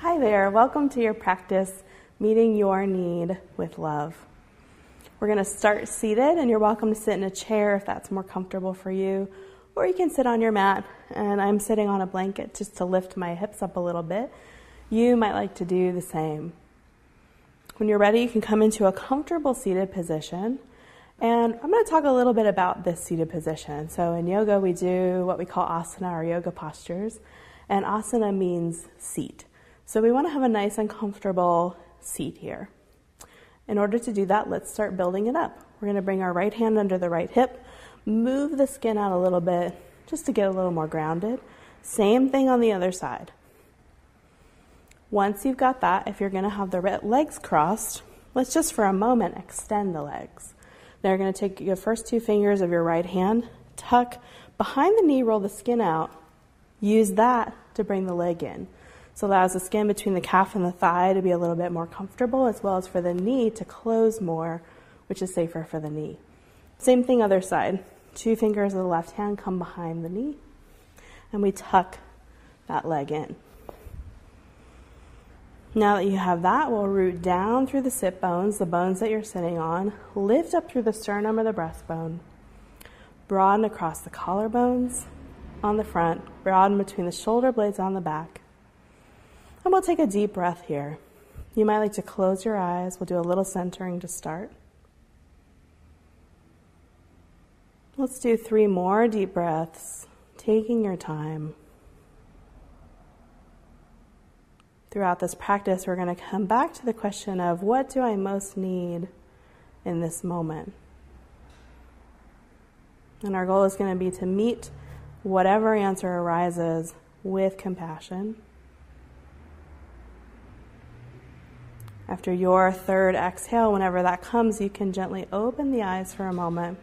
Hi there, welcome to your practice, Meeting Your Need with Love. We're going to start seated, and you're welcome to sit in a chair if that's more comfortable for you, or you can sit on your mat, and I'm sitting on a blanket just to lift my hips up a little bit. You might like to do the same. When you're ready, you can come into a comfortable seated position, and I'm going to talk a little bit about this seated position. So in yoga, we do what we call asana or yoga postures, and asana means seat. So we want to have a nice and comfortable seat here. In order to do that, let's start building it up. We're going to bring our right hand under the right hip, move the skin out a little bit just to get a little more grounded. Same thing on the other side. Once you've got that, if you're going to have the legs crossed, let's just for a moment extend the legs. Now you're going to take your first two fingers of your right hand, tuck behind the knee, roll the skin out. Use that to bring the leg in. So allows the skin between the calf and the thigh to be a little bit more comfortable, as well as for the knee to close more, which is safer for the knee. Same thing other side. Two fingers of the left hand come behind the knee, and we tuck that leg in. Now that you have that, we'll root down through the sit bones, the bones that you're sitting on, lift up through the sternum or the breastbone, broaden across the collarbones on the front, broaden between the shoulder blades on the back. And we'll take a deep breath here. You might like to close your eyes. We'll do a little centering to start. Let's do 3 more deep breaths, taking your time. Throughout this practice, we're going to come back to the question of what do I most need in this moment? And our goal is going to be to meet whatever answer arises with compassion. After your third exhale, whenever that comes, you can gently open the eyes for a moment.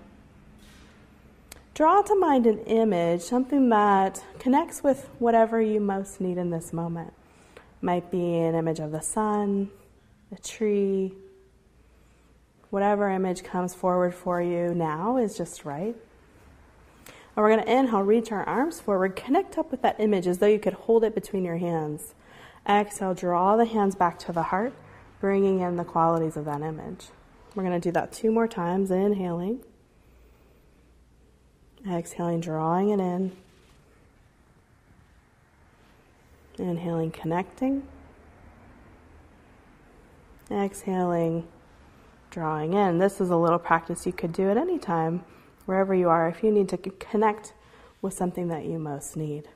Draw to mind an image, something that connects with whatever you most need in this moment. Might be an image of the sun, a tree, whatever image comes forward for you now is just right. And we're going to inhale, reach our arms forward, connect up with that image as though you could hold it between your hands. Exhale, draw the hands back to the heart, bringing in the qualities of that image. We're going to do that 2 more times, inhaling, exhaling, drawing it in, inhaling, connecting, exhaling, drawing in. This is a little practice you could do at any time, wherever you are, if you need to connect with something that you most need.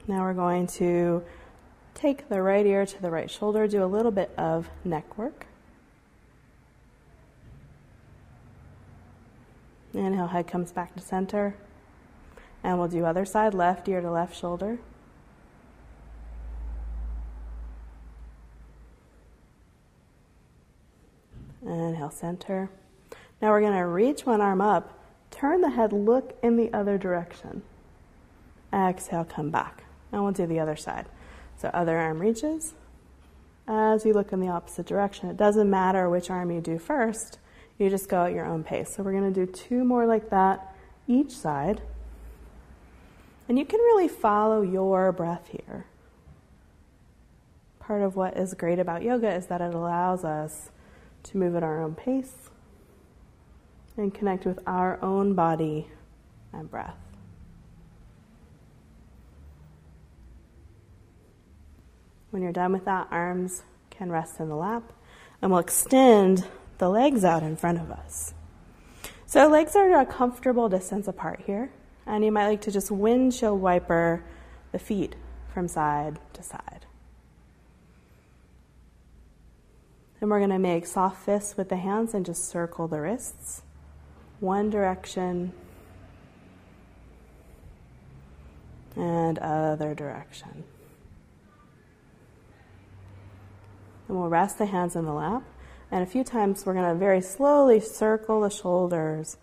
Now we're going to take the right ear to the right shoulder, do a little bit of neck work. Inhale, head comes back to center. And we'll do other side, left ear to left shoulder. Inhale, center. Now we're going to reach one arm up, turn the head, look in the other direction. Exhale, come back. And we'll do the other side. So other arm reaches as you look in the opposite direction. It doesn't matter which arm you do first. You just go at your own pace. So we're going to do 2 more like that each side. And you can really follow your breath here. Part of what is great about yoga is that it allows us to move at our own pace and connect with our own body and breath. When you're done with that, arms can rest in the lap, and we'll extend the legs out in front of us. So legs are a comfortable distance apart here, and you might like to just windshield wiper the feet from side to side. And we're going to make soft fists with the hands and just circle the wrists. One direction and other direction. And we'll rest the hands in the lap. And a few times we're going to very slowly circle the shoulders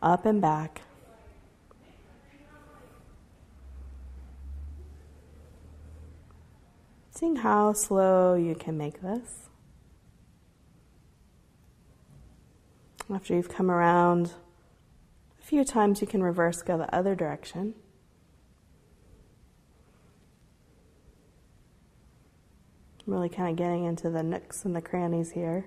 up and back. Seeing how slow you can make this. After you've come around a few times, you can reverse, go the other direction. I'm really kind of getting into the nooks and the crannies here.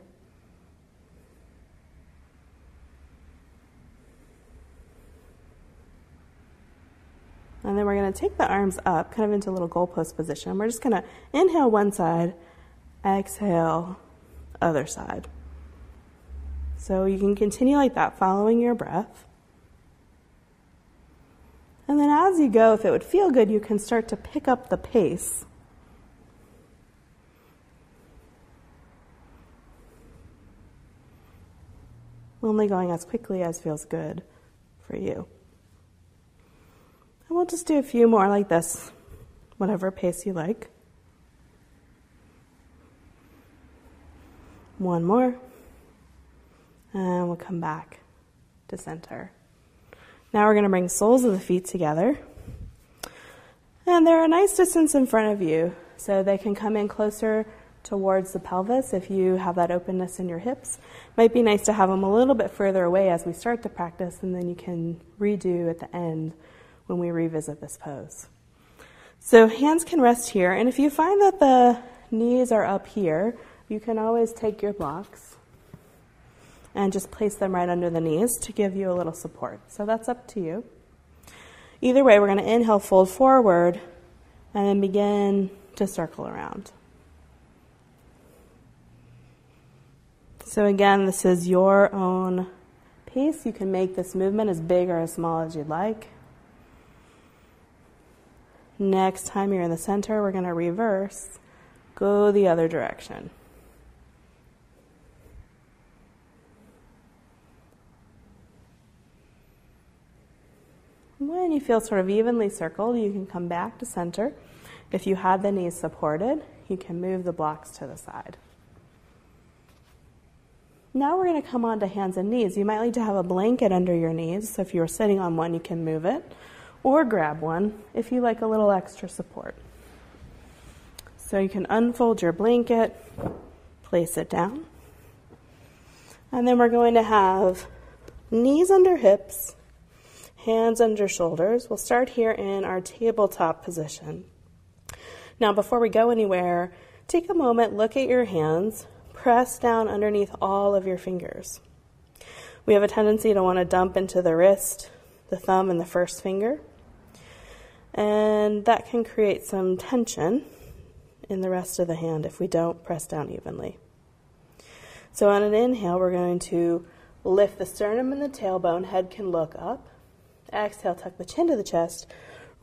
And then we're going to take the arms up, kind of into a little goalpost position. We're just going to inhale one side, exhale other side. So you can continue like that, following your breath. And then as you go, if it would feel good, you can start to pick up the pace. Only going as quickly as feels good for you. And we'll just do a few more like this, whatever pace you like. One more. And we'll come back to center. Now we're going to bring soles of the feet together. And they're a nice distance in front of you, so they can come in closer towards the pelvis if you have that openness in your hips. Might be nice to have them a little bit further away as we start the practice, and then you can redo at the end when we revisit this pose. So hands can rest here, and if you find that the knees are up here, you can always take your blocks and just place them right under the knees to give you a little support. So that's up to you. Either way, we're going to inhale, fold forward, and then begin to circle around. So again, this is your own pace. You can make this movement as big or as small as you'd like. Next time you're in the center, we're going to reverse, go the other direction. When you feel sort of evenly circled, you can come back to center. If you had the knees supported, you can move the blocks to the side. Now we're going to come on to hands and knees. You might need to have a blanket under your knees, so if you were sitting on one, you can move it, or grab one if you like a little extra support. So you can unfold your blanket, place it down, and then we're going to have knees under hips, hands under shoulders. We'll start here in our tabletop position. Now, before we go anywhere, take a moment, look at your hands, press down underneath all of your fingers. We have a tendency to want to dump into the wrist, the thumb, and the first finger. And that can create some tension in the rest of the hand if we don't press down evenly. So on an inhale, we're going to lift the sternum and the tailbone. Head can look up. Exhale, tuck the chin to the chest,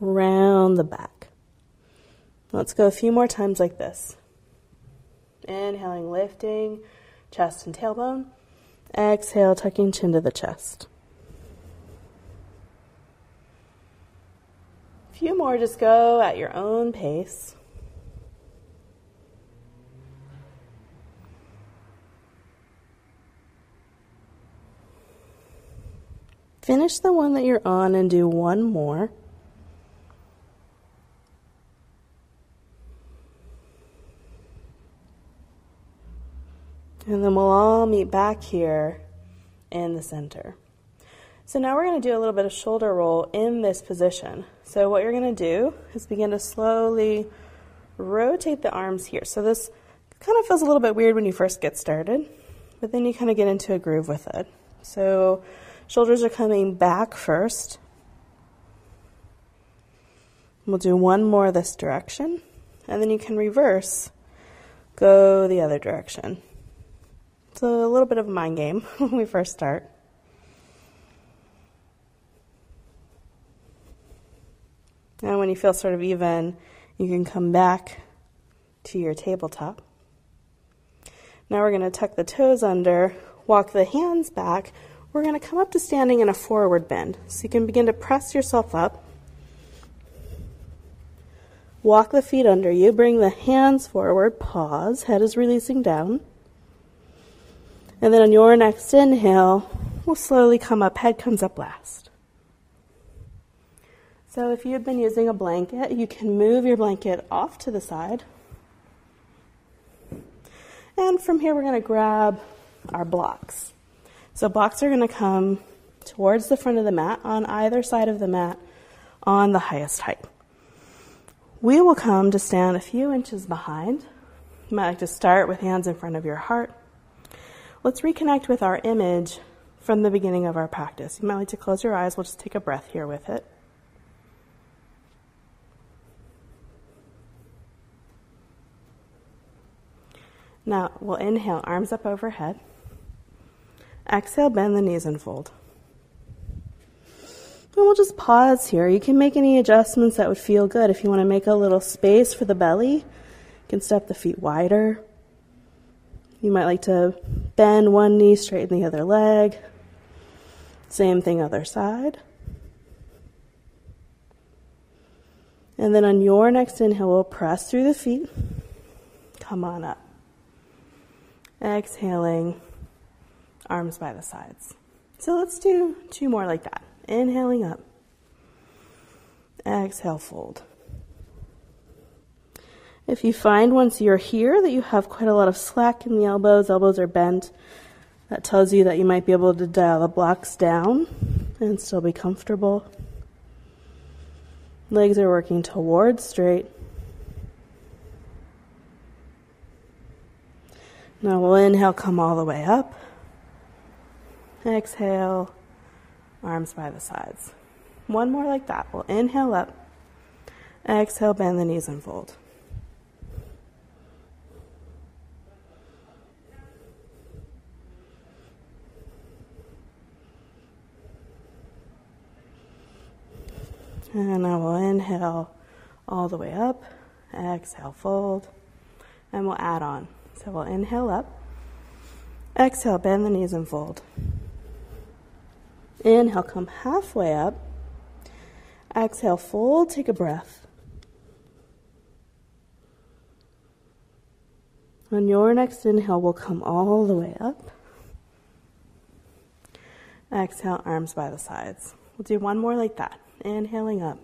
round the back. Let's go a few more times like this. Inhaling, lifting, chest and tailbone. Exhale, tucking chin to the chest. A few more, just go at your own pace. Finish the one that you're on and do one more. And then we'll all meet back here in the center. So now we're going to do a little bit of shoulder roll in this position. So what you're going to do is begin to slowly rotate the arms here. So this kind of feels a little bit weird when you first get started, but then you kind of get into a groove with it. So shoulders are coming back first. We'll do one more this direction, and then you can reverse, go the other direction. It's a little bit of a mind game when we first start. And when you feel sort of even, you can come back to your tabletop. Now we're going to tuck the toes under, walk the hands back. We're going to come up to standing in a forward bend. So you can begin to press yourself up. Walk the feet under you, bring the hands forward, pause, head is releasing down. And then on your next inhale, we'll slowly come up, head comes up last. So if you've been using a blanket, you can move your blanket off to the side. And from here, we're going to grab our blocks. So blocks are going to come towards the front of the mat, on either side of the mat, on the highest height. We will come to stand a few inches behind, You might like to start with hands in front of your heart. Let's reconnect with our image from the beginning of our practice. You might like to close your eyes. We'll just take a breath here with it. Now we'll inhale, arms up overhead. Exhale, bend the knees and fold. And we'll just pause here. You can make any adjustments that would feel good. If you want to make a little space for the belly, you can step the feet wider. You might like to bend one knee, straighten the other leg. Same thing, other side. And then on your next inhale, we'll press through the feet. Come on up. Exhaling, arms by the sides. So let's do 2 more like that. Inhaling up. Exhale, fold. If you find once you're here that you have quite a lot of slack in the elbows are bent, that tells you that you might be able to dial the blocks down and still be comfortable. Legs are working towards straight. Now we'll inhale, come all the way up. Exhale, arms by the sides. 1 more like that. We'll inhale up. Exhale, bend the knees and fold. And now we'll inhale all the way up. Exhale, fold. And we'll add on. So we'll inhale up. Exhale, bend the knees and fold. Inhale, come halfway up. Exhale, fold, take a breath. On your next inhale, we'll come all the way up. Exhale, arms by the sides. We'll do 1 more like that. Inhaling up.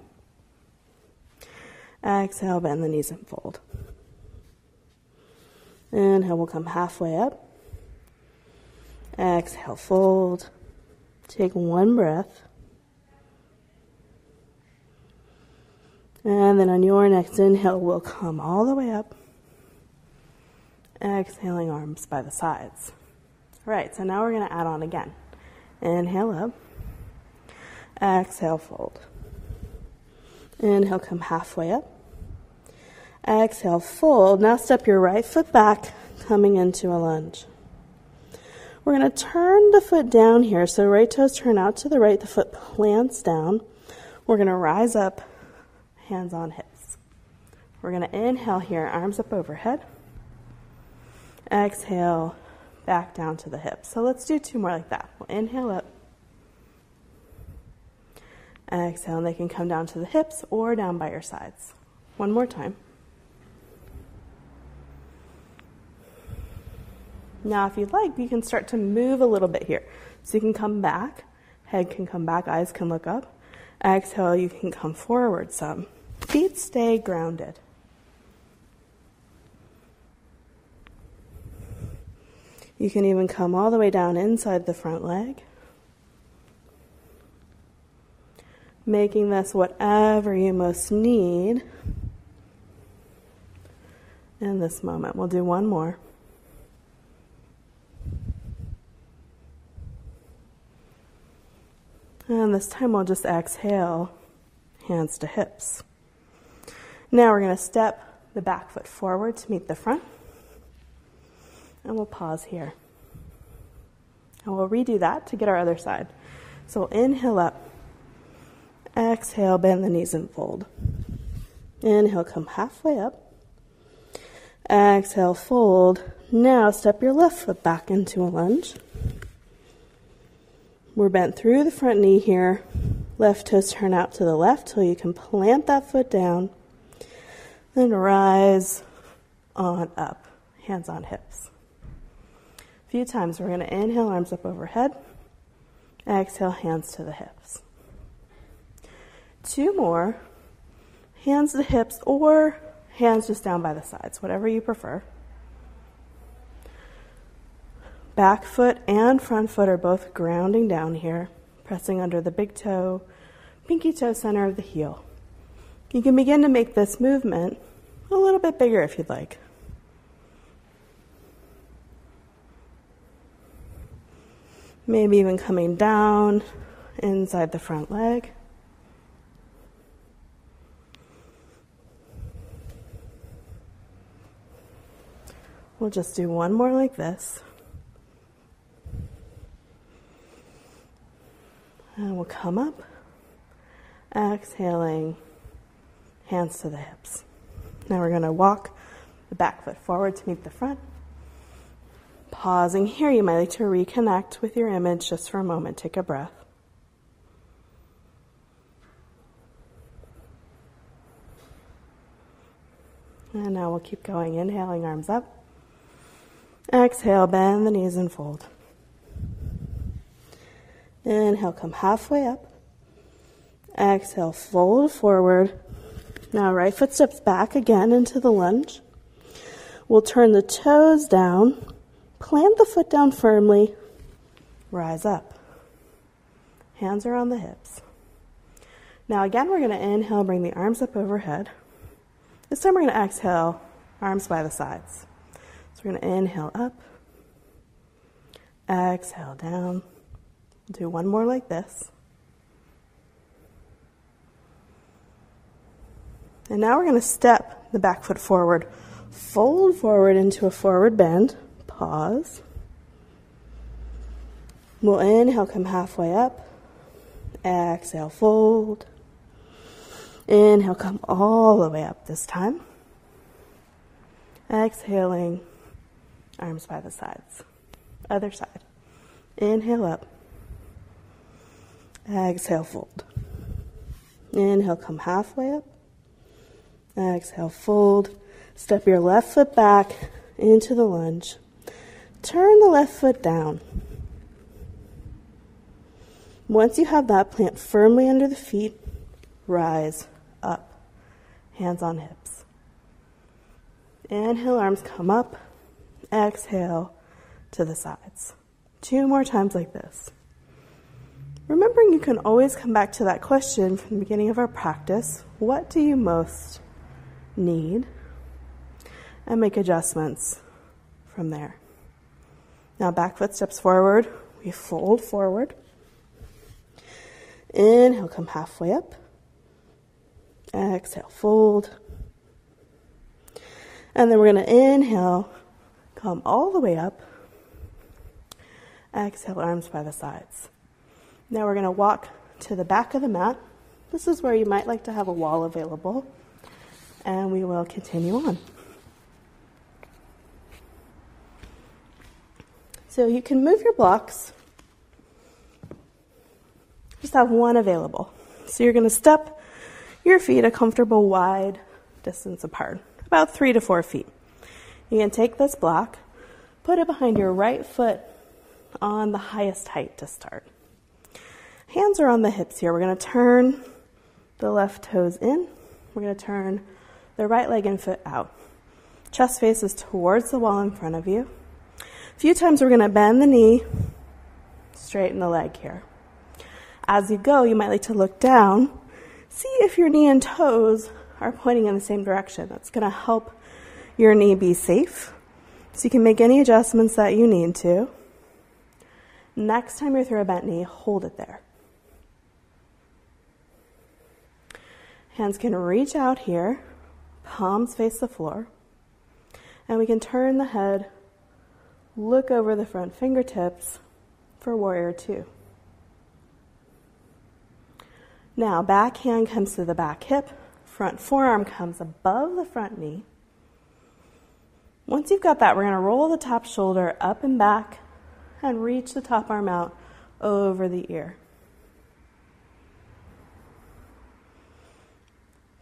Exhale, bend the knees and fold. Inhale, we'll come halfway up. Exhale, fold. Take 1 breath. And then on your next inhale, we'll come all the way up. Exhaling, arms by the sides. All right, so now we're going to add on again. Inhale up. Exhale, fold. Inhale, come halfway up. Exhale, fold. Now step your right foot back, coming into a lunge. We're going to turn the foot down here. So right toes turn out to the right, the foot plants down. We're going to rise up, hands on hips. We're going to inhale here, arms up overhead. Exhale, back down to the hips. So let's do 2 more like that. We'll inhale up. Exhale, and they can come down to the hips or down by your sides. 1 more time. Now, if you'd like, you can start to move a little bit here. So you can come back, head can come back, eyes can look up. Exhale, you can come forward some. Feet stay grounded. You can even come all the way down inside the front leg. Making this whatever you most need in this moment. We'll do 1 more. And this time we'll just exhale, hands to hips. Now we're going to step the back foot forward to meet the front. And we'll pause here. And we'll redo that to get our other side. So we'll inhale up. Exhale, bend the knees and fold. Inhale, come halfway up. Exhale, fold. Now step your left foot back into a lunge. We're bent through the front knee here. Left toes turn out to the left till you can plant that foot down. Then rise on up, hands on hips. A few times we're going to inhale, arms up overhead. Exhale, hands to the hips. 2 more, hands to hips or hands just down by the sides, whatever you prefer. Back foot and front foot are both grounding down here, pressing under the big toe, pinky toe center of the heel. You can begin to make this movement a little bit bigger if you'd like. Maybe even coming down inside the front leg. We'll just do one more like this. And we'll come up, exhaling, hands to the hips. Now we're going to walk the back foot forward to meet the front. Pausing here, you might like to reconnect with your image just for a moment. Take a breath. And now we'll keep going, inhaling, arms up. Exhale, bend the knees and fold. Inhale, come halfway up. Exhale, fold forward. Now right foot steps back again into the lunge. We'll turn the toes down, plant the foot down firmly, rise up. Hands are on the hips. Now again, we're going to inhale, bring the arms up overhead. This time we're going to exhale, arms by the sides. So we're going to inhale up, exhale down. We'll do one more like this. And now we're going to step the back foot forward, fold forward into a forward bend, pause. We'll inhale, come halfway up, exhale, fold. Inhale, come all the way up this time. Exhaling, arms by the sides. Other side. Inhale up. Exhale, fold. Inhale, come halfway up. Exhale, fold. Step your left foot back into the lunge. Turn the left foot down. Once you have that, plant firmly under the feet. Rise up. Hands on hips. Inhale, arms come up. Exhale to the sides. 2 more times like this. Remembering you can always come back to that question from the beginning of our practice. What do you most need? And make adjustments from there. Now back foot steps forward. We fold forward. Inhale, come halfway up. Exhale, fold. And then we're going to inhale, come all the way up. Exhale, arms by the sides. Now we're going to walk to the back of the mat. This is where you might like to have a wall available. And we will continue on. So you can move your blocks. Just have one available. So you're going to step your feet a comfortable wide distance apart, about 3 to 4 feet. You can take this block, put it behind your right foot on the highest height to start. Hands are on the hips here. We're going to turn the left toes in. We're going to turn the right leg and foot out. Chest faces towards the wall in front of you. A few times we're going to bend the knee, straighten the leg here. As you go, you might like to look down. See if your knee and toes are pointing in the same direction. That's going to help your knee be safe. So you can make any adjustments that you need to. Next time you're through a bent knee, hold it there. Hands can reach out here. Palms face the floor. And we can turn the head, look over the front fingertips for warrior 2. Now, back hand comes to the back hip, front forearm comes above the front knee. Once you've got that, we're going to roll the top shoulder up and back and reach the top arm out over the ear.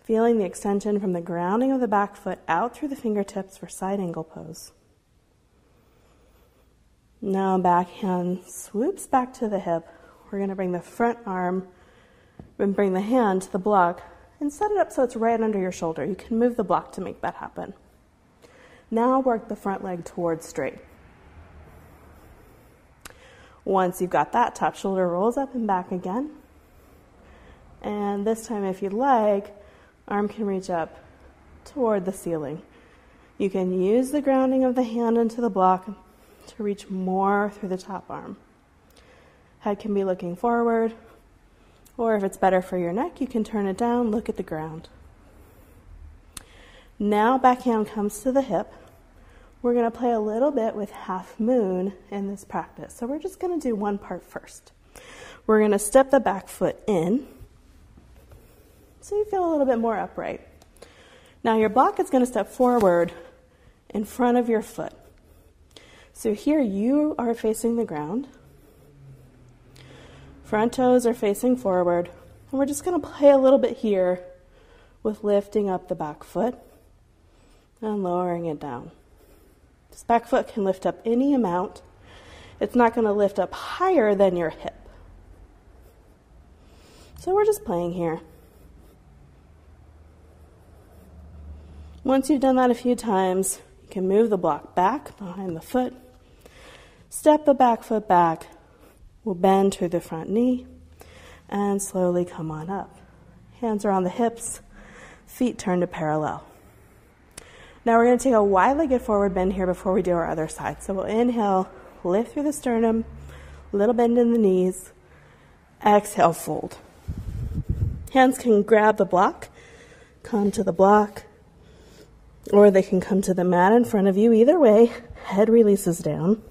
Feeling the extension from the grounding of the back foot out through the fingertips for side angle pose. Now, back hand swoops back to the hip. We're going to bring the front arm and bring the hand to the block and set it up so it's right under your shoulder. You can move the block to make that happen. Now work the front leg towards straight. Once you've got that, top shoulder rolls up and back again. And this time, if you'd like, arm can reach up toward the ceiling. You can use the grounding of the hand into the block to reach more through the top arm. Head can be looking forward, or if it's better for your neck, you can turn it down, look at the ground. Now back hand comes to the hip. We're going to play a little bit with half moon in this practice. So we're just going to do one part first. We're going to step the back foot in so you feel a little bit more upright. Now your block is going to step forward in front of your foot. So here you are facing the ground. Front toes are facing forward. And we're just going to play a little bit here with lifting up the back foot and lowering it down. This back foot can lift up any amount. It's not going to lift up higher than your hip. So we're just playing here. Once you've done that a few times, you can move the block back behind the foot. Step the back foot back. We'll bend to the front knee and slowly come on up. Hands around the hips, feet turn to parallel. Now we're going to take a wide-legged forward bend here before we do our other side. So we'll inhale, lift through the sternum, little bend in the knees. Exhale, fold. Hands can grab the block, come to the block, or they can come to the mat in front of you. Either way, head releases down.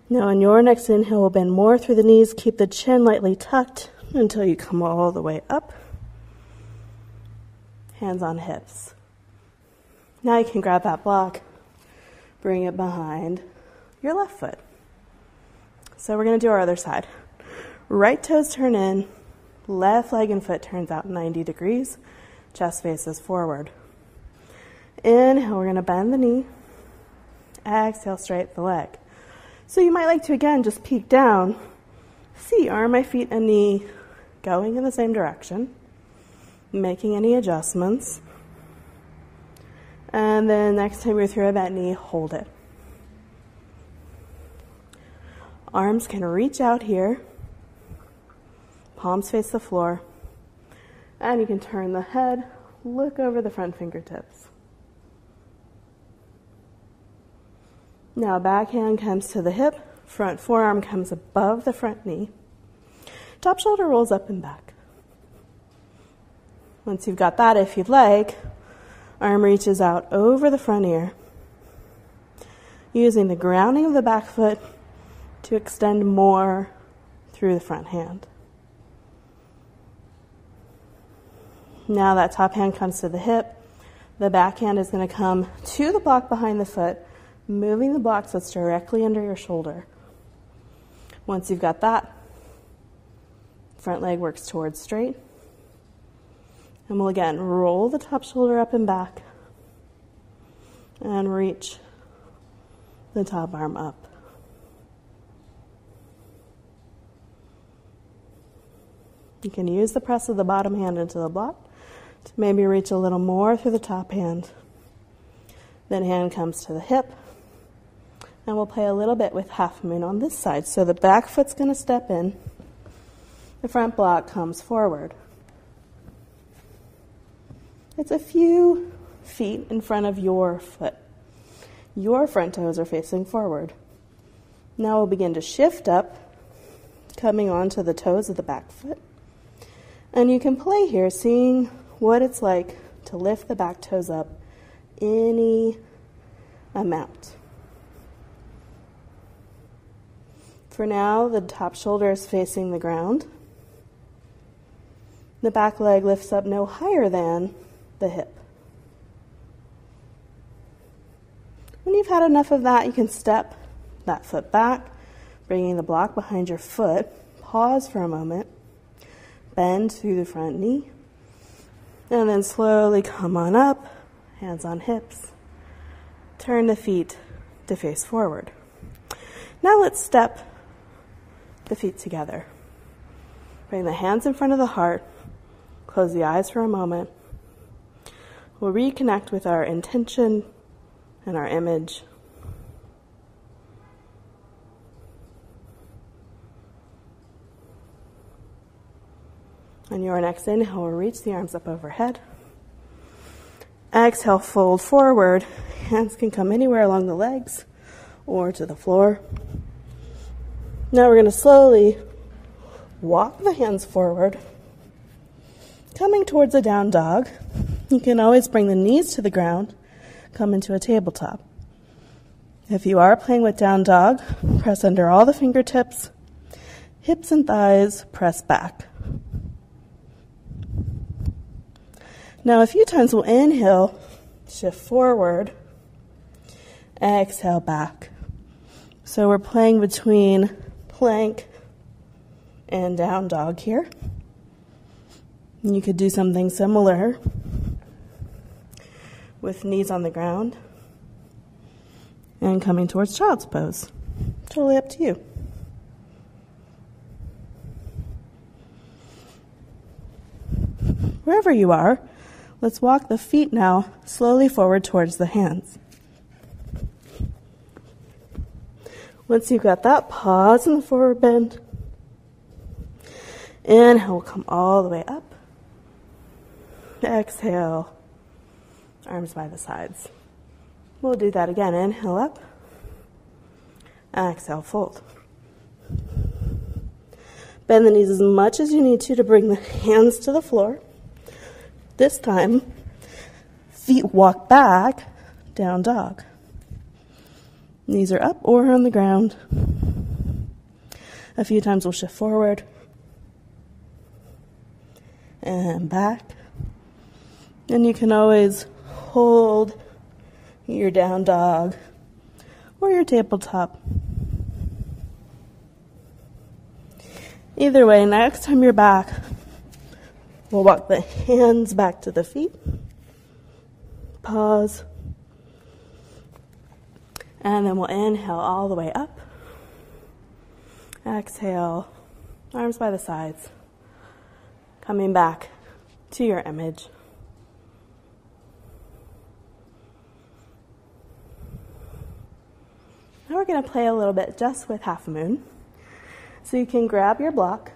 Now on your next inhale, we'll bend more through the knees. Keep the chin lightly tucked until you come all the way up. Hands on hips. Now you can grab that block, bring it behind your left foot. So we're going to do our other side. Right toes turn in, left leg and foot turns out 90 degrees, chest faces forward. Inhale, we're going to bend the knee. Exhale, straighten the leg. So you might like to, again, just peek down, see are my feet and knee going in the same direction, making any adjustments. And then next time you're through a bent knee, hold it. Arms can reach out here, palms face the floor, and you can turn the head, look over the front fingertips. Now back hand comes to the hip, front forearm comes above the front knee. Top shoulder rolls up and back. Once you've got that, if you'd like, arm reaches out over the front ear, using the grounding of the back foot to extend more through the front hand. Now that top hand comes to the hip, the back hand is going to come to the block behind the foot, moving the block so it's directly under your shoulder. Once you've got that, front leg works towards straight. And we'll again roll the top shoulder up and back and reach the top arm up. You can use the press of the bottom hand into the block to maybe reach a little more through the top hand. Then hand comes to the hip. And we'll play a little bit with half moon on this side. So the back foot's going to step in. The front block comes forward. It's a few feet in front of your foot. Your front toes are facing forward. Now we'll begin to shift up, coming onto the toes of the back foot. And you can play here, seeing what it's like to lift the back toes up any amount. For now, the top shoulder is facing the ground. The back leg lifts up no higher than the hip. When you've had enough of that, you can step that foot back, bringing the block behind your foot. Pause for a moment. Bend through the front knee. And then slowly come on up, hands on hips. Turn the feet to face forward. Now let's step the feet together. Bring the hands in front of the heart. Close the eyes for a moment. We'll reconnect with our intention and our image. On your next inhale, we'll reach the arms up overhead. Exhale, fold forward. Hands can come anywhere along the legs or to the floor. Now we're going to slowly walk the hands forward, coming towards a down dog. You can always bring the knees to the ground, come into a tabletop. If you are playing with down dog, press under all the fingertips, hips and thighs, press back. Now a few times we'll inhale, shift forward, exhale back. So we're playing between plank and down dog here. And you could do something similar with knees on the ground and coming towards child's pose. Totally up to you. Wherever you are, let's walk the feet now slowly forward towards the hands. Once you've got that, pause in the forward bend. Inhale, we'll come all the way up. Exhale, arms by the sides. We'll do that again. Inhale up. Exhale, fold. Bend the knees as much as you need to bring the hands to the floor. This time, feet walk back, down dog. Knees are up or on the ground. A few times we'll shift forward and back. And you can always hold your down dog or your tabletop. Either way, next time you're back, we'll walk the hands back to the feet. Pause. And then we'll inhale all the way up. Exhale, arms by the sides. Coming back to your image. Now we're going to play a little bit just with half moon. So you can grab your block.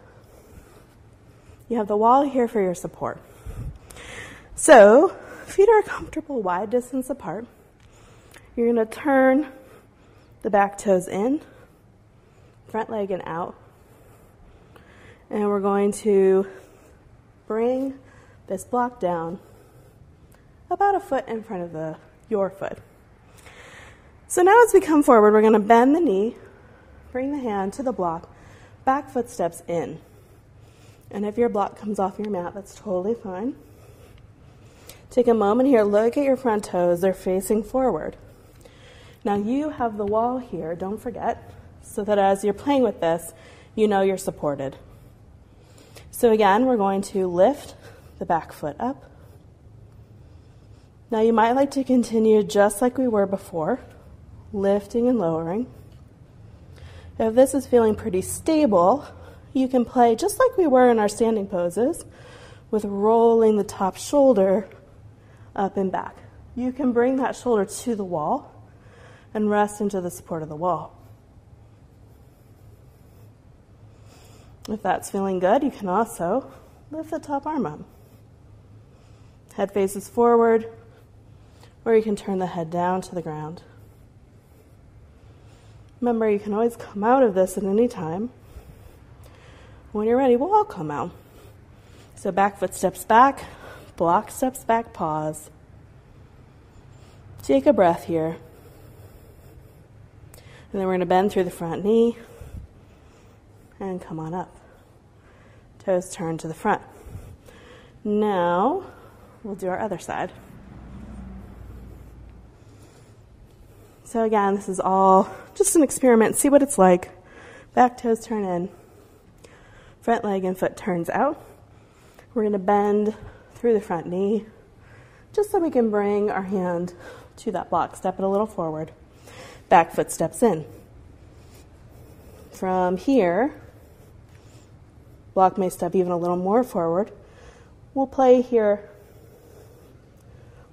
You have the wall here for your support. So feet are comfortable wide distance apart. You're going to turn the back toes in, front leg and out. And we're going to bring this block down about a foot in front of your foot. So now as we come forward, we're going to bend the knee, bring the hand to the block, back foot steps in. And if your block comes off your mat, that's totally fine. Take a moment here, look at your front toes, they're facing forward. Now you have the wall here, don't forget, so that as you're playing with this, you know you're supported. So again, we're going to lift the back foot up. Now you might like to continue just like we were before, lifting and lowering. If this is feeling pretty stable, you can play just like we were in our standing poses with rolling the top shoulder up and back. You can bring that shoulder to the wall and rest into the support of the wall. If that's feeling good, you can also lift the top arm up. Head faces forward, or you can turn the head down to the ground. Remember, you can always come out of this at any time. When you're ready, we'll all come out. So back foot steps back, block steps back, pause. Take a breath here. And then we're going to bend through the front knee and come on up. Toes turn to the front. Now, we'll do our other side. So again, this is all just an experiment. See what it's like. Back toes turn in. Front leg and foot turns out. We're going to bend through the front knee just so we can bring our hand to that block. Step it a little forward. Back foot steps in. From here, block may step even a little more forward. We'll play here,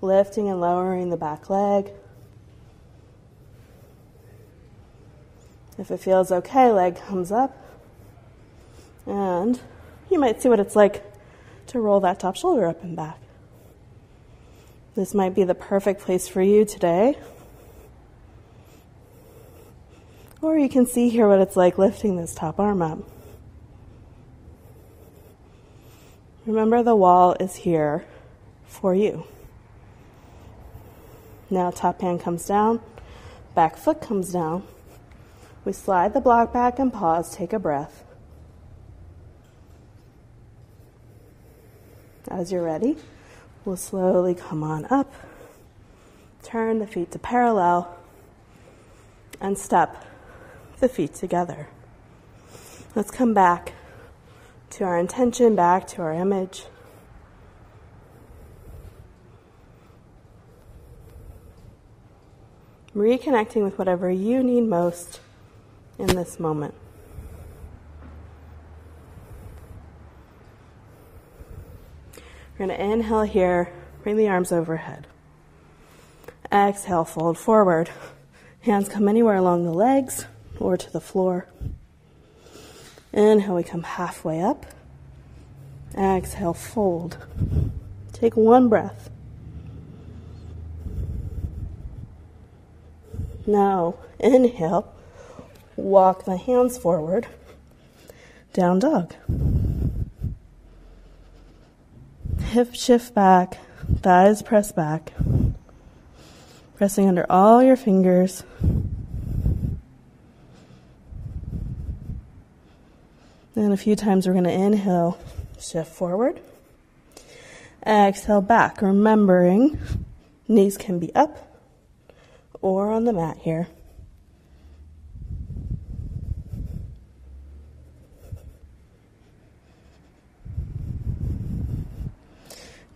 lifting and lowering the back leg. If it feels okay, leg comes up. And you might see what it's like to roll that top shoulder up and back. This might be the perfect place for you today. Or you can see here what it's like lifting this top arm up. Remember, the wall is here for you. Now top hand comes down, back foot comes down. We slide the block back and pause, take a breath. As you're ready, we'll slowly come on up, turn the feet to parallel, and step the feet together. Let's come back to our intention, back to our image. Reconnecting with whatever you need most in this moment. We're going to inhale here, bring the arms overhead. Exhale, fold forward. Hands come anywhere along the legs or to the floor. Inhale, we come halfway up. Exhale, fold. Take one breath. Now, inhale, walk the hands forward, down dog. Hip shift back, thighs press back, pressing under all your fingers. And a few times we're going to inhale, shift forward. Exhale back, remembering knees can be up or on the mat here.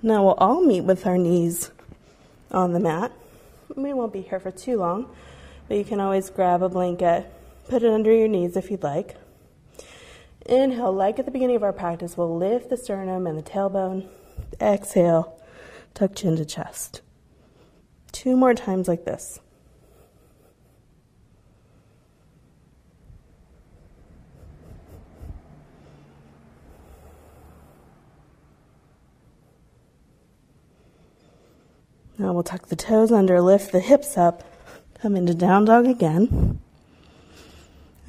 Now we'll all meet with our knees on the mat. We won't be here for too long, but you can always grab a blanket, put it under your knees if you'd like. Inhale, like at the beginning of our practice, we'll lift the sternum and the tailbone. Exhale, tuck chin to chest. 2 more times like this. Now we'll tuck the toes under, lift the hips up, come into down dog again.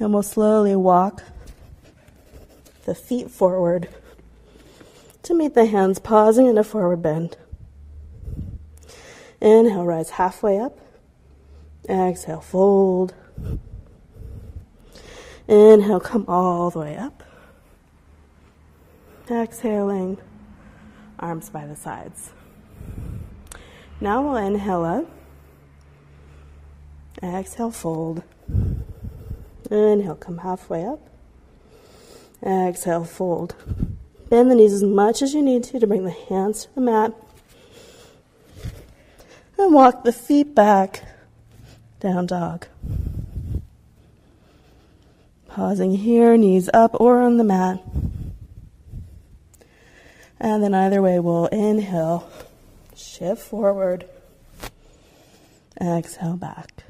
And we'll slowly walk the feet forward to meet the hands, pausing in a forward bend. Inhale, rise halfway up. Exhale, fold. Inhale, come all the way up. Exhaling, arms by the sides. Now we'll inhale up. Exhale, fold. Inhale, come halfway up. Exhale, fold. Bend the knees as much as you need to bring the hands to the mat. And walk the feet back, down dog. Pausing here, knees up or on the mat. And then either way, we'll inhale, shift forward, exhale back.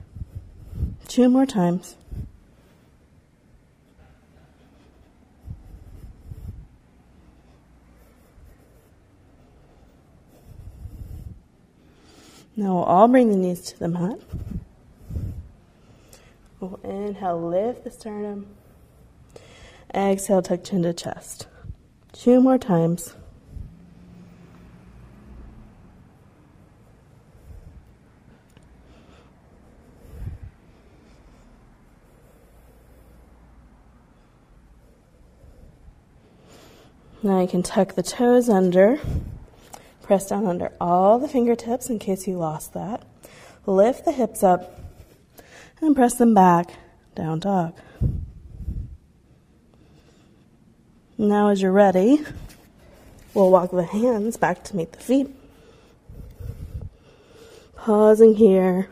2 more times. Now we'll all bring the knees to the mat. We'll inhale, lift the sternum. Exhale, tuck chin to chest. 2 more times. Now you can tuck the toes under, press down under all the fingertips in case you lost that. Lift the hips up and press them back, down dog. Now as you're ready, we'll walk the hands back to meet the feet. Pausing here.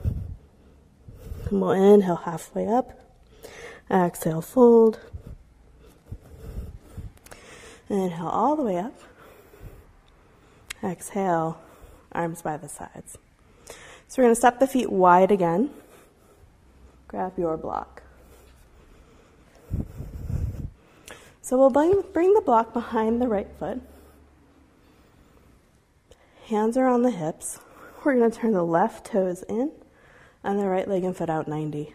And we'll inhale halfway up. Exhale, fold. Inhale all the way up. Exhale, arms by the sides. So we're going to step the feet wide again. Grab your block. So we'll bring the block behind the right foot. Hands are on the hips. we're going to turn the left toes in and the right leg and foot out 90.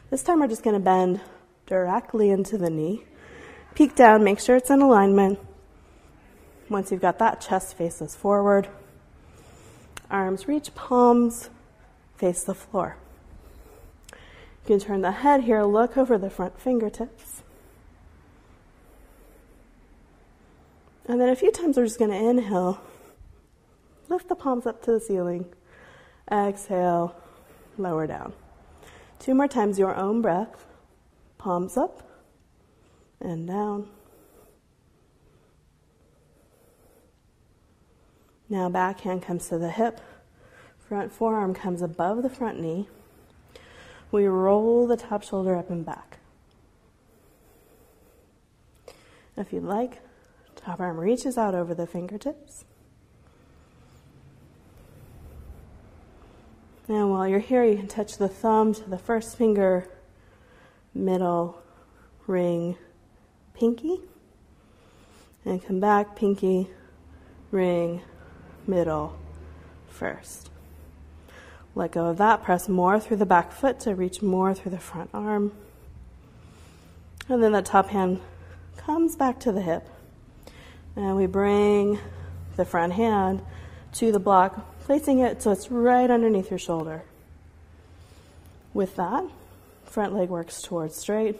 This time we're just going to bend directly into the knee. Peek down, make sure it's in alignment. Once you've got that, chest faces forward. Arms reach, palms face the floor. You can turn the head here, look over the front fingertips. And then a few times we're just going to inhale, lift the palms up to the ceiling. Exhale, lower down. 2 more times, your own breath. Palms up and down. Now back hand comes to the hip. Front forearm comes above the front knee. We roll the top shoulder up and back. If you'd like, top arm reaches out over the fingertips. And while you're here, you can touch the thumb to the first finger, middle, ring, pinky. And come back, pinky, ring, middle, first. Let go of that. Press more through the back foot to reach more through the front arm. And then the top hand comes back to the hip. And we bring the front hand to the block, placing it so it's right underneath your shoulder. With that, front leg works towards straight.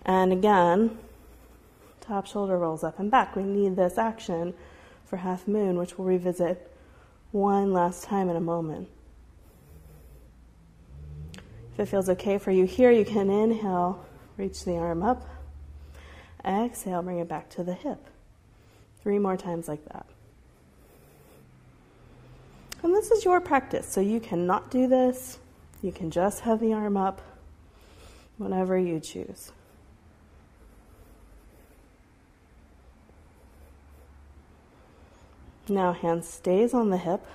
And again, top shoulder rolls up and back. We need this action for half moon, which we'll revisit one last time in a moment. If it feels okay for you here, you can inhale, reach the arm up. Exhale, bring it back to the hip. 3 more times like that. And this is your practice, so you cannot do this. You can just have the arm up, whenever you choose. Now hand stays on the hip.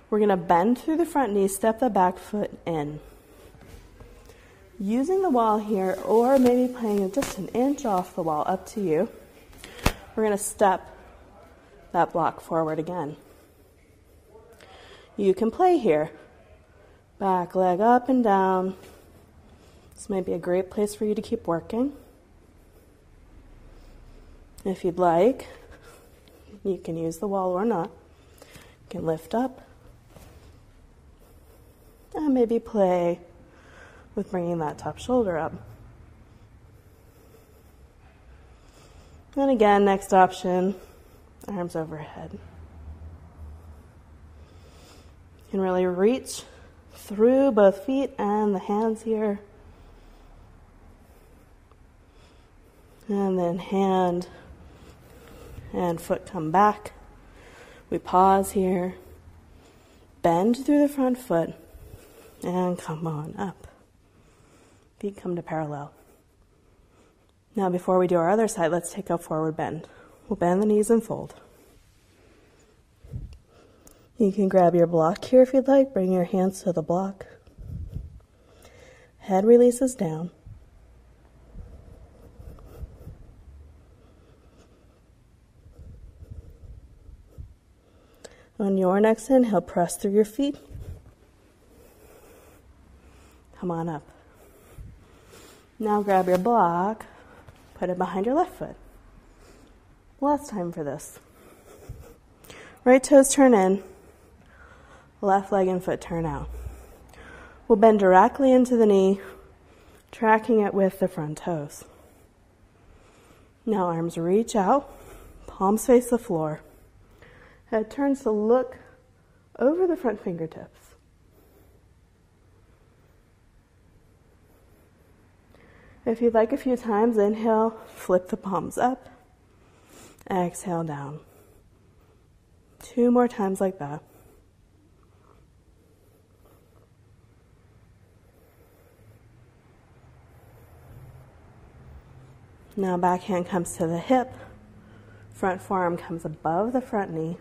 We're going to bend through the front knee, step the back foot in. Using the wall here, or maybe playing just an inch off the wall, up to you. We're going to step that block forward again. You can play here. Back leg up and down. This might be a great place for you to keep working. If you'd like, you can use the wall or not. You can lift up. And maybe play with bringing that top shoulder up. And again, next option, arms overhead. You can really reach through both feet and the hands here. And then hand and foot come back. We pause here. Bend through the front foot and come on up. Feet come to parallel. Now before we do our other side, let's take a forward bend. We'll bend the knees and fold. You can grab your block here if you'd like. Bring your hands to the block. Head releases down. On your next inhale, press through your feet. Come on up. Now grab your block, put it behind your left foot. Last time for this. Right toes turn in, left leg and foot turn out. We'll bend directly into the knee, tracking it with the front toes. Now arms reach out, palms face the floor. Head turns to look over the front fingertips. If you'd like a few times, inhale, flip the palms up. Exhale down. 2 more times like that. Now back hand comes to the hip. Front forearm comes above the front knee.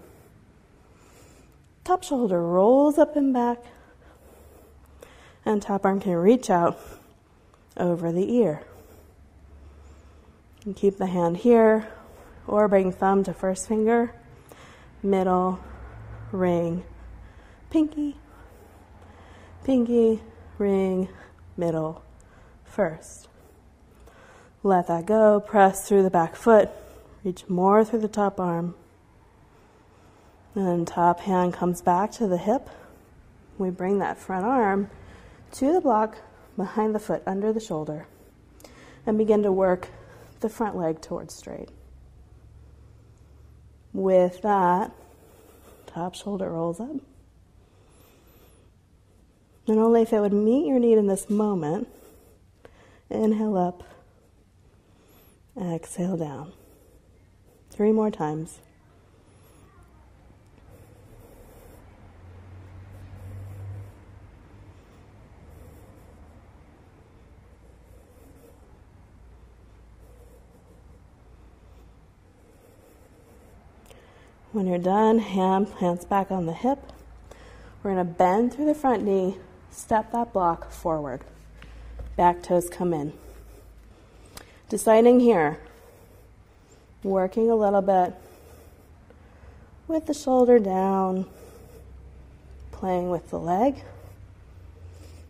Top shoulder rolls up and back. And top arm can reach out over the ear. And keep the hand here, or bring thumb to first finger, middle, ring, pinky, pinky, ring, middle, first. Let that go. Press through the back foot. Reach more through the top arm. And top hand comes back to the hip. We bring that front arm to the block behind the foot, under the shoulder, and begin to work the front leg towards straight. With that, top shoulder rolls up. And only if it would meet your need in this moment, inhale up, exhale down. 3 more times. When you're done, hand plants back on the hip. We're going to bend through the front knee, step that block forward. Back toes come in. Deciding here, working a little bit with the shoulder down, playing with the leg.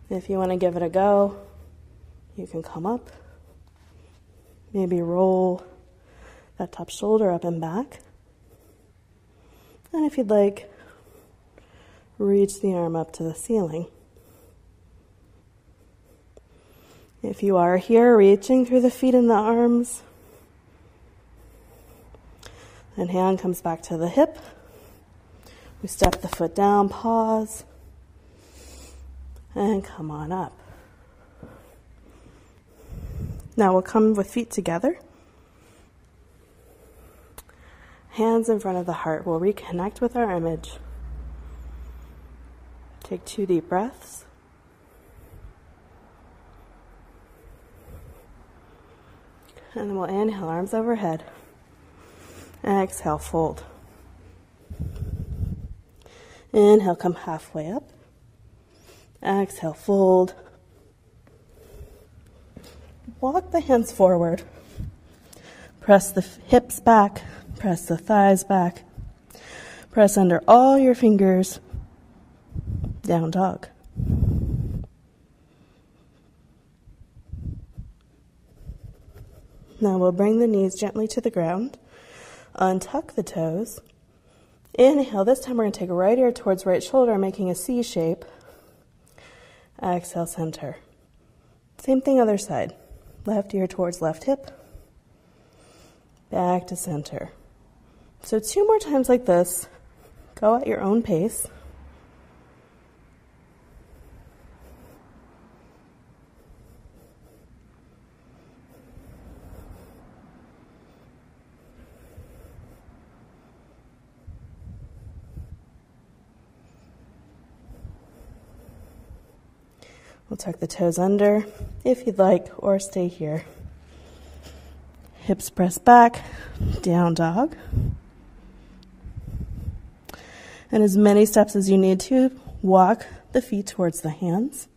If you want to give it a go, you can come up. Maybe roll that top shoulder up and back. And if you'd like, reach the arm up to the ceiling. If you are here, reaching through the feet and the arms, then hand comes back to the hip. We step the foot down, pause, and come on up. Now we'll come with feet together. Hands in front of the heart. We'll reconnect with our image. Take 2 deep breaths. And then we'll inhale, arms overhead. Exhale, fold. Inhale, come halfway up. Exhale, fold. Walk the hands forward. Press the hips back. Press the thighs back. Press under all your fingers. Down dog. Now we'll bring the knees gently to the ground. Untuck the toes. Inhale. This time we're going to take right ear towards right shoulder, making a C shape. Exhale, center. Same thing other side. Left ear towards left hip. Back to center. So 2 more times like this. Go at your own pace. We'll tuck the toes under if you'd like, or stay here. Hips press back, down dog. And as many steps as you need to, walk the feet towards the hands.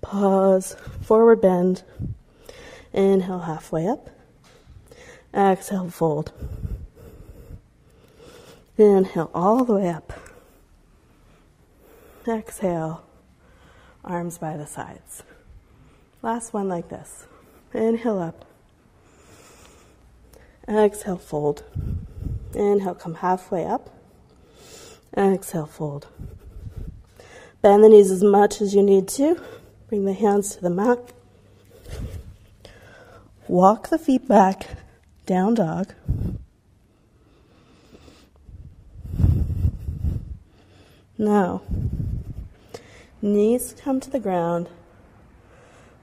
Pause, forward bend. Inhale, halfway up. Exhale, fold. Inhale, all the way up. Exhale, arms by the sides. Last one like this. Inhale up. Exhale, fold. Inhale, come halfway up. Exhale, fold. Bend the knees as much as you need to. Bring the hands to the mat. Walk the feet back, down dog. Now, knees come to the ground.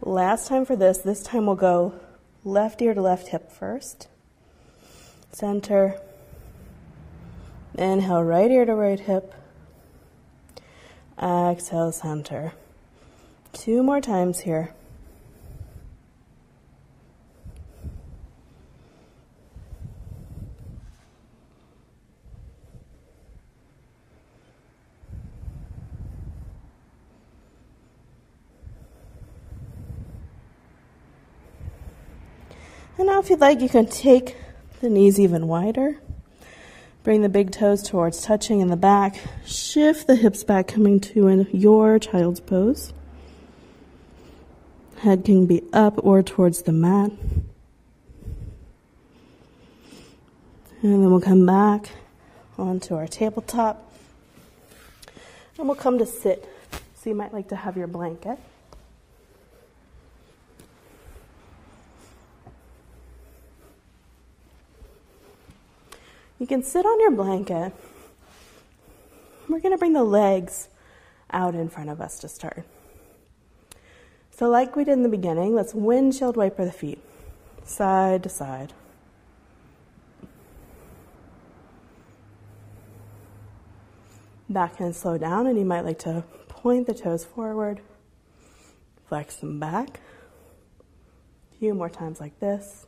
Last time for this. This time we'll go left ear to left hip first. Center. Inhale, right ear to right hip. Exhale, center. 2 more times here. And now if you'd like, you can take the knees even wider. Bring the big toes towards touching in the back. Shift the hips back, coming to your child's pose. Head can be up or towards the mat. And then we'll come back onto our tabletop. And we'll come to sit. So you might like to have your blanket. You can sit on your blanket. We're going to bring the legs out in front of us to start. So like we did in the beginning, let's windshield wiper the feet, side to side. Back and slow down, and you might like to point the toes forward, flex them back. A few more times like this.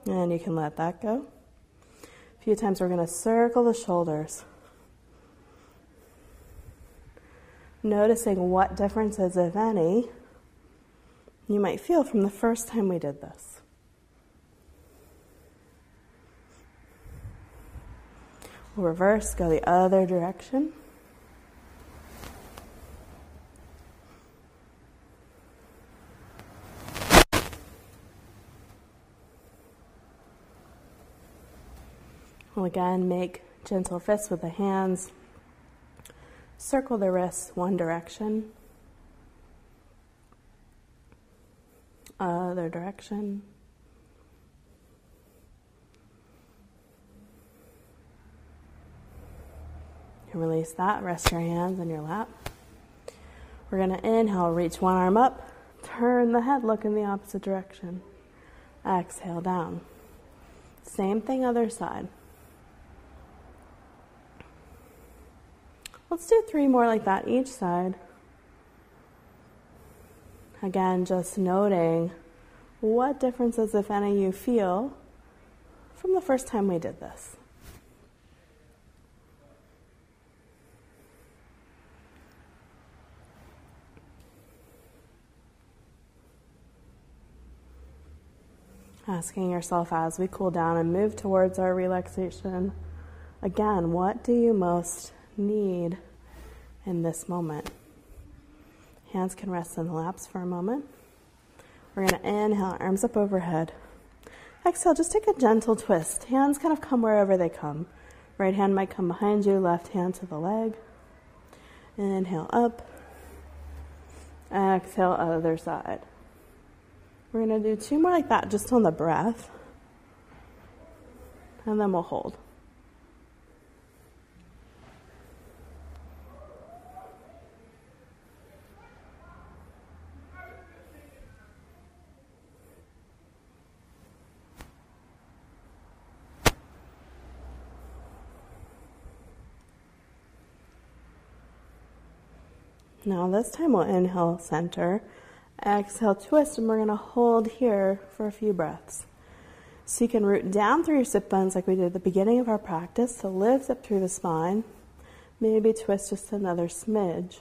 And you can let that go. A few times we're going to circle the shoulders. Noticing what differences, if any, you might feel from the first time we did this. We'll reverse, go the other direction. We'll again make gentle fists with the hands. Circle the wrists one direction. Other direction. And release that. Rest your hands on your lap. We're going to inhale, reach one arm up. Turn the head, look in the opposite direction. Exhale down. Same thing, other side. Let's do 3 more like that each side. Again, just noting what differences, if any, you feel from the first time we did this. Asking yourself as we cool down and move towards our relaxation, again, what do you most need in this moment? Hands can rest in the laps for a moment. We're going to inhale, arms up overhead. Exhale, just take a gentle twist. Hands kind of come wherever they come. Right hand might come behind you, left hand to the leg. Inhale up. Exhale, other side. We're going to do 2 more like that, just on the breath. And then we'll hold. Now this time we'll inhale, center, exhale, twist, and we're going to hold here for a few breaths. So you can root down through your sit bones like we did at the beginning of our practice, so lift up through the spine, maybe twist just another smidge.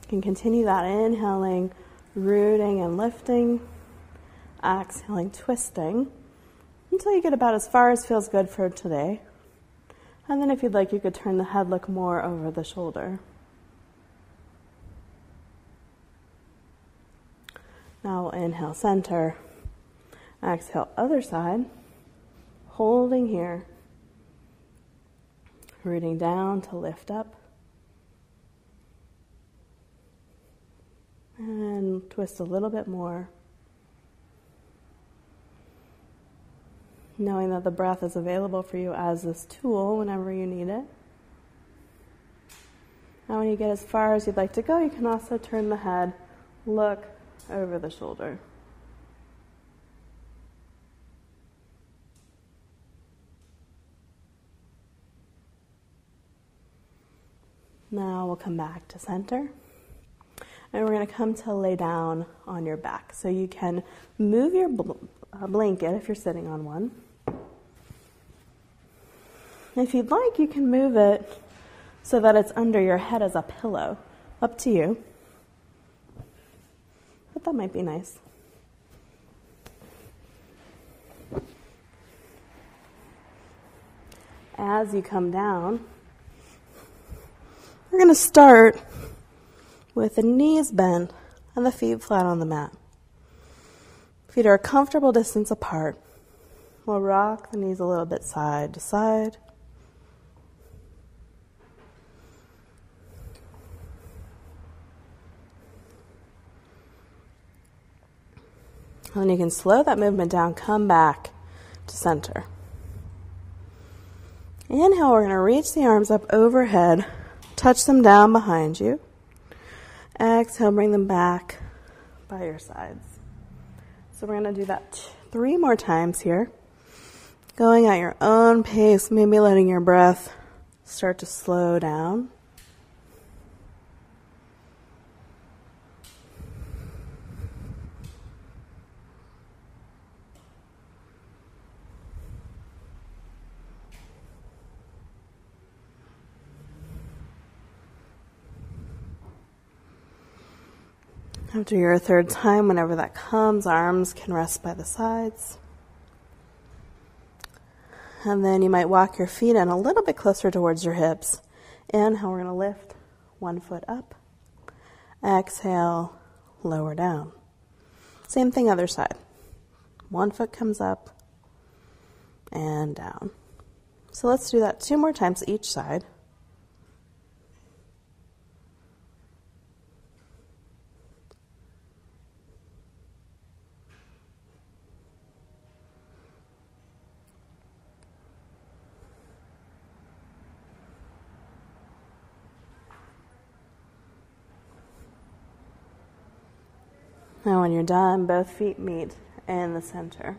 You can continue that inhaling, rooting and lifting, exhaling, twisting, until you get about as far as feels good for today. And then if you'd like, you could turn the head, look more over the shoulder. Now we'll inhale, center. Exhale, other side. Holding here. Rooting down to lift up. And twist a little bit more. Knowing that the breath is available for you as this tool whenever you need it. Now when you get as far as you'd like to go, you can also turn the head, look over the shoulder. Now we'll come back to center. And we're going to come to lay down on your back. So you can move your blanket if you're sitting on one. If you'd like, you can move it so that it's under your head as a pillow. Up to you. But that might be nice. As you come down, we're going to start with the knees bent and the feet flat on the mat. Feet are a comfortable distance apart. We'll rock the knees a little bit side to side. And then you can slow that movement down, come back to center. Inhale, we're going to reach the arms up overhead, touch them down behind you. Exhale, bring them back by your sides. So we're going to do that 3 more times here. Going at your own pace, maybe letting your breath start to slow down. After your 3rd time, whenever that comes, arms can rest by the sides. And then you might walk your feet in a little bit closer towards your hips. Inhale, we're going to lift 1 foot up. Exhale, lower down. Same thing other side. 1 foot comes up and down. So let's do that 2 more times each side. Now when you're done, both feet meet in the center.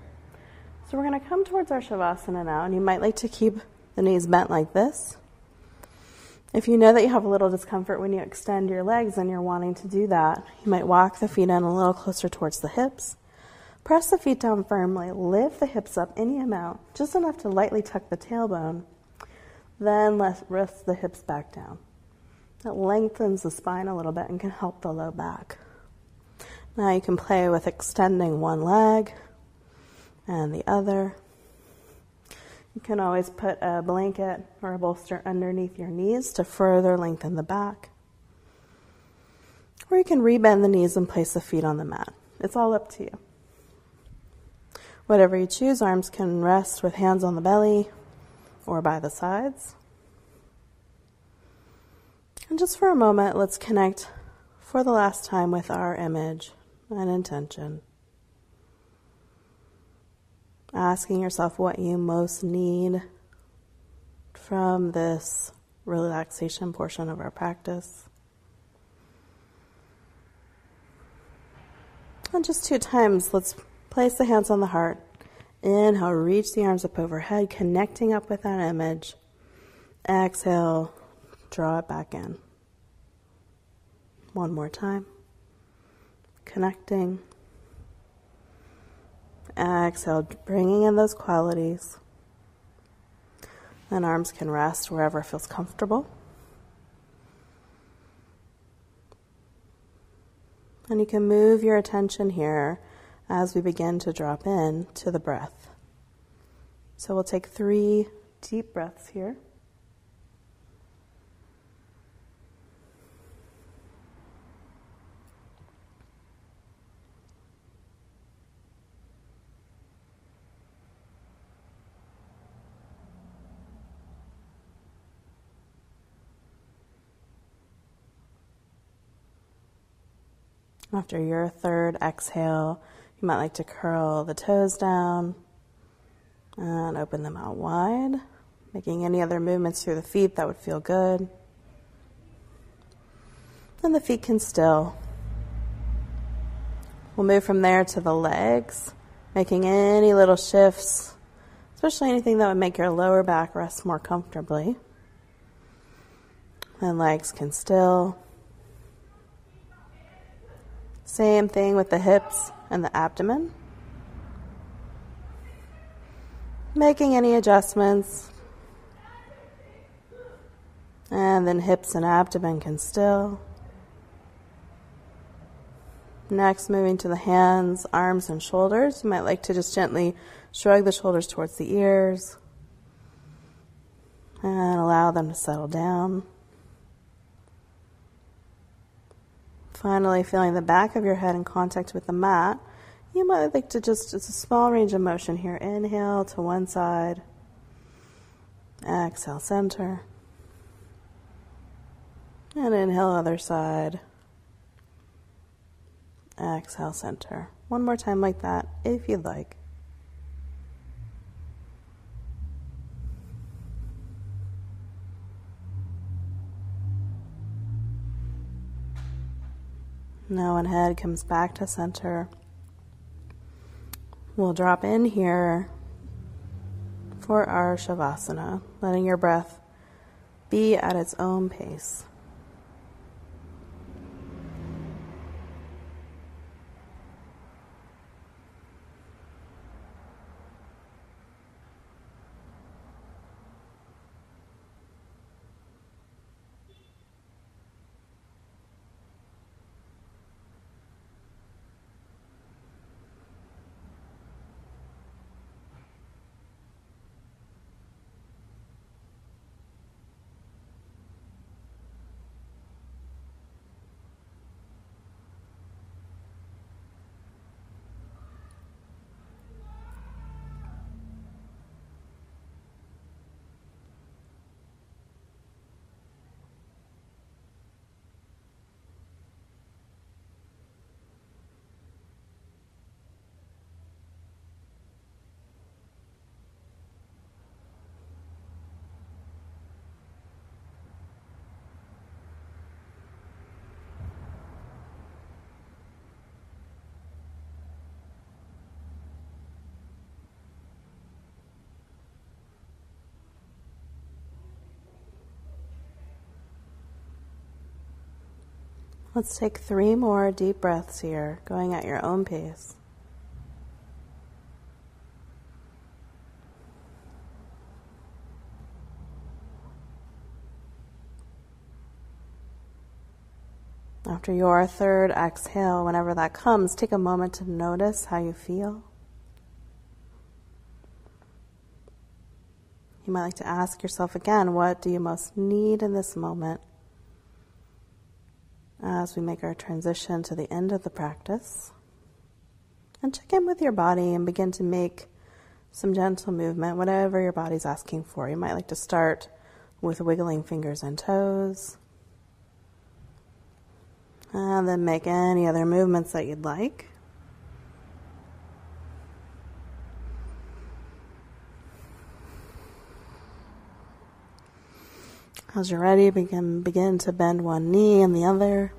So we're going to come towards our Shavasana now, and you might like to keep the knees bent like this. If you know that you have a little discomfort when you extend your legs and you're wanting to do that, you might walk the feet in a little closer towards the hips. Press the feet down firmly, lift the hips up any amount, just enough to lightly tuck the tailbone. Then rest the hips back down. That lengthens the spine a little bit and can help the low back. Now you can play with extending one leg and the other. You can always put a blanket or a bolster underneath your knees to further lengthen the back. Or you can rebend the knees and place the feet on the mat. It's all up to you. Whatever you choose, arms can rest with hands on the belly or by the sides. And just for a moment, let's connect for the last time with our image and intention. Asking yourself what you most need from this relaxation portion of our practice. And just 2 times, let's place the hands on the heart. Inhale, reach the arms up overhead, connecting up with that image. Exhale, draw it back in. 1 more time. Connecting. Exhale, bringing in those qualities. Then arms can rest wherever feels comfortable. And you can move your attention here as we begin to drop in to the breath. So we'll take 3 deep breaths here. After your 3rd exhale, you might like to curl the toes down and open them out wide, making any other movements through the feet that would feel good. And the feet can still. We'll move from there to the legs, making any little shifts, especially anything that would make your lower back rest more comfortably. And legs can still. Same thing with the hips and the abdomen. Making any adjustments. And then hips and abdomen can still. Next, moving to the hands, arms, and shoulders. You might like to just gently shrug the shoulders towards the ears and allow them to settle down. Finally, feeling the back of your head in contact with the mat. You might like to just a small range of motion here. Inhale to one side. Exhale, center. And inhale, other side. Exhale, center. One more time like that, if you'd like. Now when head comes back to center, we'll drop in here for our Shavasana, letting your breath be at its own pace. Let's take 3 more deep breaths here, going at your own pace. After your third exhale, whenever that comes, take a moment to notice how you feel. You might like to ask yourself again, what do you most need in this moment? As we make our transition to the end of the practice. And check in with your body and begin to make some gentle movement, whatever your body's asking for. You might like to start with wiggling fingers and toes. And then make any other movements that you'd like. As you're ready, begin to bend one knee and the other.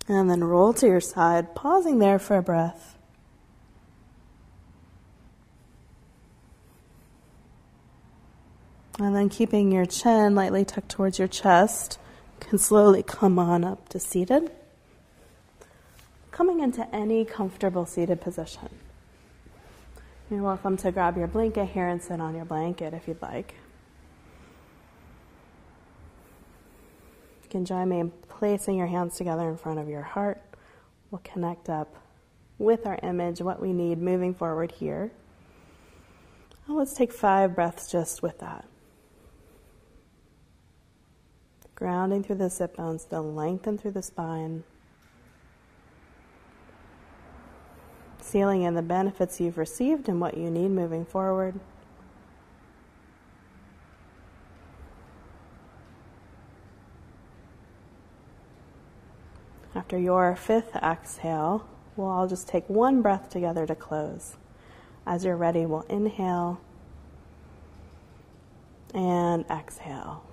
And then roll to your side, pausing there for a breath. And then keeping your chin lightly tucked towards your chest, you can slowly come on up to seated. Coming into any comfortable seated position. You're welcome to grab your blanket here and sit on your blanket if you'd like. You can join me in placing your hands together in front of your heart. We'll connect up with our image, what we need moving forward here. Now let's take 5 breaths just with that. Grounding through the sit bones, still lengthen through the spine. Sealing in the benefits you've received and what you need moving forward. After your 5th exhale, we'll all just take 1 breath together to close. As you're ready, we'll inhale and exhale.